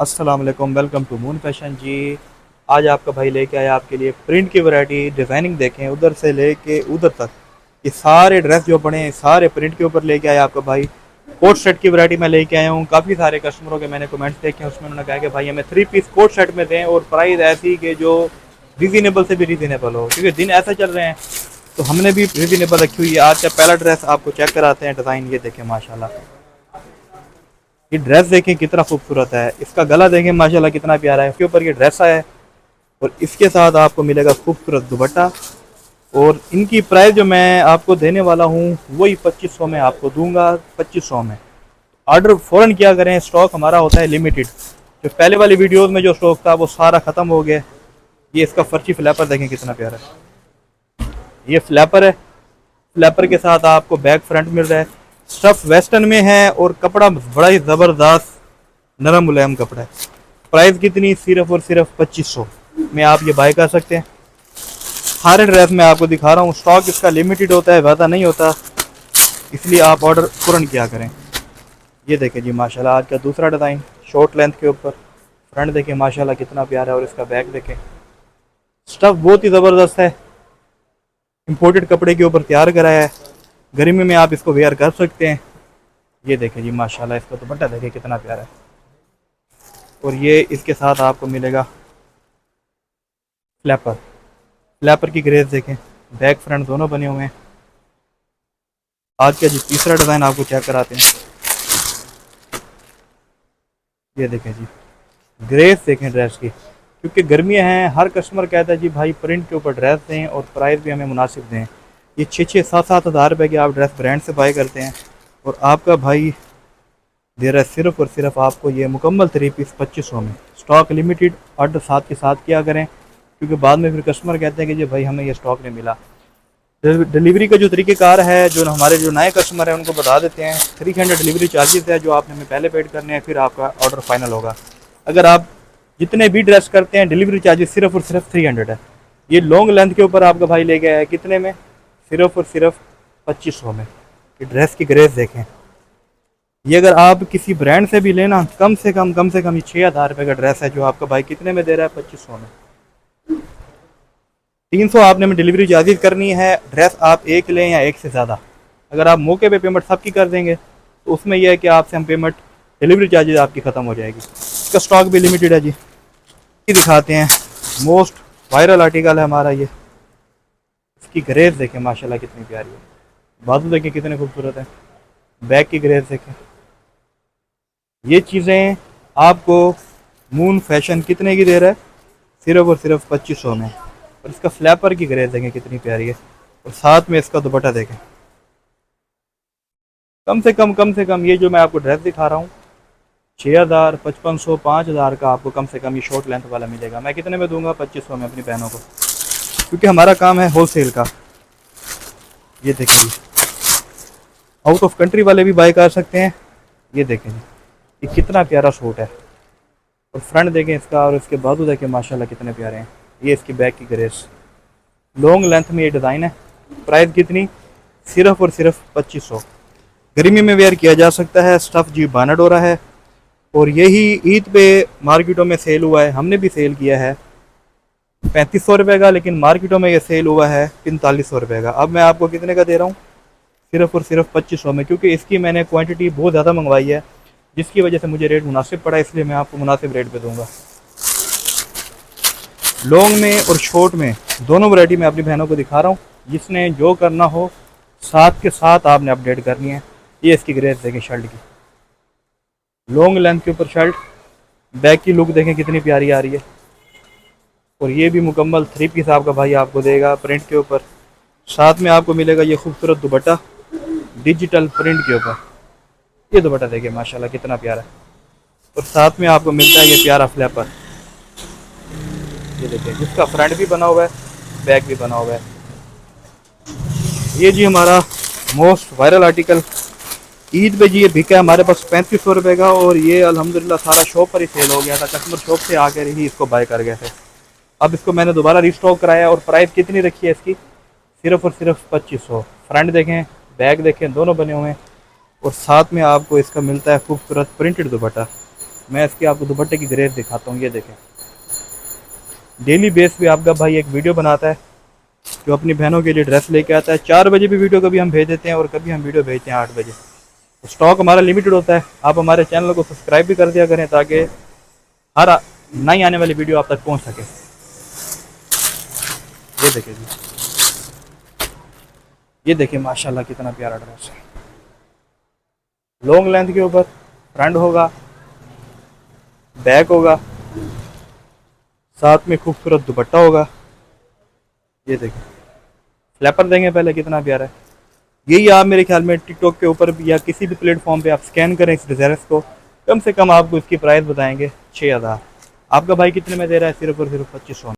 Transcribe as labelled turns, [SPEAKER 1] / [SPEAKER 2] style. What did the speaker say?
[SPEAKER 1] अस्सलाम वालेकुम, welcome to moon fashion जी। आज आपका भाई लेके आया आपके लिए प्रिंट की वैरायटी। डिज़ाइनिंग देखें उधर से लेके उधर तक, ये सारे ड्रेस जो पड़े हैं सारे प्रिंट के ऊपर लेके आया आपका भाई। कोट सेट की वैरायटी मैं लेके आया हूँ। काफ़ी सारे कस्टमरों के मैंने कमेंट्स देखे हैं, उसमें उन्होंने कहा कि भाई हमें 3 पीस कोट सेट में दें और प्राइस ऐसी कि जो रीज़नेबल से भी रीज़नेबल हो, क्योंकि दिन ऐसा चल रहे हैं तो हमने भी रीज़नेबल रखी हुई है। आज का पहला ड्रेस आपको चेक कराते हैं। डिज़ाइन ये देखें माशाल्लाह, ये ड्रेस देखें कितना खूबसूरत है। इसका गला देखें माशाल्लाह कितना प्यारा है। इसके ऊपर ये ड्रेस है और इसके साथ आपको मिलेगा खूबसूरत दुपट्टा। और इनकी प्राइस जो मैं आपको देने वाला हूँ वही 2500 में आपको दूंगा। 2500 में ऑर्डर फ़ौरन किया करें, स्टॉक हमारा होता है लिमिटेड। जो पहले वाली वीडियोस में जो स्टॉक था वो सारा ख़त्म हो गया। ये इसका फर्ची फ्लैपर देखें कितना प्यारा है। ये फ्लैपर है, फ्लैपर के साथ आपको बैक फ्रंट मिल रहा है। स्टफ वेस्टर्न में है और कपड़ा बड़ा ही ज़बरदस्त नरम मुलायम कपड़ा है। प्राइस कितनी, सिर्फ और सिर्फ 2500 में आप ये बाय कर सकते हैं। सारे ड्रेस मैं आपको दिखा रहा हूँ, स्टॉक इसका लिमिटेड होता है, ज़्यादा नहीं होता, इसलिए आप ऑर्डर फ़ौरन किया करें। ये देखें जी माशाल्लाह, आज का दूसरा डिज़ाइन शॉर्ट लेंथ के ऊपर। फ्रंट देखें माशाल्लाह कितना प्यारा है और इसका बैक देखें। स्टफ बहुत ही ज़बरदस्त है, इम्पोर्टेड कपड़े के ऊपर तैयार कराया है। गर्मी में आप इसको वेयर कर सकते हैं। ये देखें जी माशाल्लाह, इसका दुपट्टा देखें कितना प्यारा है। और ये इसके साथ आपको मिलेगा फ्लैपर। फ्लैपर की ग्रेस देखें, बैक फ्रंट दोनों बने हुए हैं। आज का जी तीसरा डिज़ाइन आपको चेक कराते हैं। ये देखें जी, ग्रेस देखें ड्रेस की, क्योंकि गर्मियाँ हैं, हर कस्टमर कहता है जी भाई प्रिंट के ऊपर ड्रेस दें और प्राइस भी हमें मुनासिब दें। ये 6-7 हज़ार रुपये की आप ड्रेस ब्रांड से बाई करते हैं और आपका भाई दे रहा है सिर्फ और सिर्फ आपको ये मुकम्मल 3 पीस 2500 में। स्टॉक लिमिटेड, ऑर्डर साथ के साथ किया करें, क्योंकि बाद में फिर कस्टमर कहते हैं कि जी भाई हमें ये स्टॉक नहीं मिला। डिलीवरी का जो तरीक़ेकार है, जो हमारे जो नए कस्टमर हैं उनको बता देते हैं। 300 डिलीवरी चार्जेस है जो आपने हमें पहले पेड करने हैं, फिर आपका ऑर्डर फाइनल होगा। अगर आप जितने भी ड्रेस करते हैं डिलीवरी चार्जेस सिर्फ और सिर्फ 300 है। ये लॉन्ग लेंथ के ऊपर आपका भाई ले गया है कितने में, सिर्फ और सिर्फ 2500 में। ये ड्रेस की ग्रेस देखें, ये अगर आप किसी ब्रांड से भी लेना कम से कम ये 6,000 रुपये का ड्रेस है जो आपका भाई कितने में दे रहा है, 2500 में। 300 आपने में डिलीवरी चार्जेस करनी है। ड्रेस आप एक लें या एक से ज़्यादा, अगर आप मौके पे पेमेंट सबकी कर देंगे तो उसमें यह है कि आपसे हम पेमेंट, डिलीवरी चार्जेस आपकी ख़त्म हो जाएगी। इसका स्टॉक भी लिमिटेड है जी। ये दिखाते हैं, मोस्ट वायरल आर्टिकल है हमारा ये। इसकी ग्रेस देखें माशाल्लाह कितनी प्यारी है। बाजू देखें कितने खूबसूरत है, बैक की ग्रेस देखें। ये चीज़ें आपको मून फैशन कितने की दे रहा है, सिर्फ और सिर्फ 2500 में। और इसका फ्लैपर की ग्रेस देखें कितनी प्यारी है और साथ में इसका दुपट्टा देखें। कम से कम ये जो मैं आपको ड्रेस दिखा रहा हूँ 6,000, 5500, 5,000 का आपको कम से कम ये शॉर्ट लेंथ वाला मिलेगा। मैं कितने में दूंगा, 2500 में अपनी बहनों को, क्योंकि हमारा काम है होलसेल का। ये देखिए, आउट ऑफ कंट्री वाले भी बाय कर सकते हैं। ये देखें ये कितना प्यारा सूट है और फ्रंट देखें इसका और इसके बाजू देखें माशाल्लाह कितने प्यारे हैं। ये इसकी बैक की ग्रेस, लॉन्ग लेंथ में ये डिज़ाइन है। प्राइस कितनी, सिर्फ और सिर्फ 2500। गर्मी में वेयर किया जा सकता है। स्टफ़ जी बानट हो रहा है और यही ईद पे मार्केटों में सेल हुआ है, हमने भी सेल किया है 3500 रुपये का, लेकिन मार्केटों में ये सेल हुआ है 4500 रुपये का। अब मैं आपको कितने का दे रहा हूँ, सिर्फ और सिर्फ 2500 में, क्योंकि इसकी मैंने क्वांटिटी बहुत ज़्यादा मंगवाई है जिसकी वजह से मुझे रेट मुनासिब पड़ा, इसलिए मैं आपको मुनासिब रेट पे दूंगा। लॉन्ग में और शॉर्ट में दोनों वैरायटी मैं अपनी बहनों को दिखा रहा हूँ। जिसने जो करना हो साथ के साथ आपने अपडेट करनी है। ये इसकी ग्रेस देखें शर्ट की, लॉन्ग लेंथ के ऊपर शर्ट, बैक की लुक देखें कितनी प्यारी आ रही है। और ये भी मुकम्मल 3 पीस आपका भाई आपको देगा प्रिंट के ऊपर। साथ में आपको मिलेगा ये खूबसूरत दुपट्टा डिजिटल प्रिंट के ऊपर। ये दुपट्टा देखिए माशाल्लाह कितना प्यारा है और साथ में आपको मिलता है ये प्यारा फ्लैपर। ये देखिए, जिसका फ्रंट भी बना हुआ है, बैक भी बना हुआ है। ये जी हमारा मोस्ट वायरल आर्टिकल ईद पे जी ये बिका है हमारे पास 3500 रुपये का, और ये अल्हम्दुलिल्लाह सारा शॉप पर ही सेल हो गया था। कस्टमर शॉप से आकर ही इसको बाय कर गए थे। अब इसको मैंने दोबारा रिस्टॉक कराया और प्राइस कितनी रखी है इसकी, सिर्फ और सिर्फ 2500। फ्रंट देखें, बैक देखें, दोनों बने हुए हैं और साथ में आपको इसका मिलता है खूबसूरत प्रिंटेड दुपट्टा। मैं इसके आपको दुपट्टे की ग्रेड दिखाता हूँ। ये देखें, डेली बेस पे आपका भाई एक वीडियो बनाता है जो अपनी बहनों के लिए ड्रेस लेके आता है। 4 बजे भी वीडियो कभी हम भेज देते हैं और कभी हम वीडियो भेजते हैं 8 बजे। स्टॉक हमारा लिमिटेड होता है। आप हमारे चैनल को सब्सक्राइब भी कर दिया करें ताकि हर नई आने वाली वीडियो आप तक पहुंच सके। ये देखिए जी, ये देखिए माशाल्लाह कितना प्यारा ड्रेस है। लॉन्ग लेंथ के ऊपर फ्रंट होगा, बैक होगा, साथ में खूबसूरत दुपट्टा होगा। ये देखिए फ्लैपर देंगे पहले, कितना प्यारा है। यही आप मेरे ख्याल में टिकटॉक के ऊपर भी या किसी भी प्लेटफॉर्म पे आप स्कैन करें इस ड्रेस को, कम से कम आपको इसकी प्राइस बताएंगे 6000। आपका भाई कितने में दे रहा है? सिर्फ और सिर्फ 2500।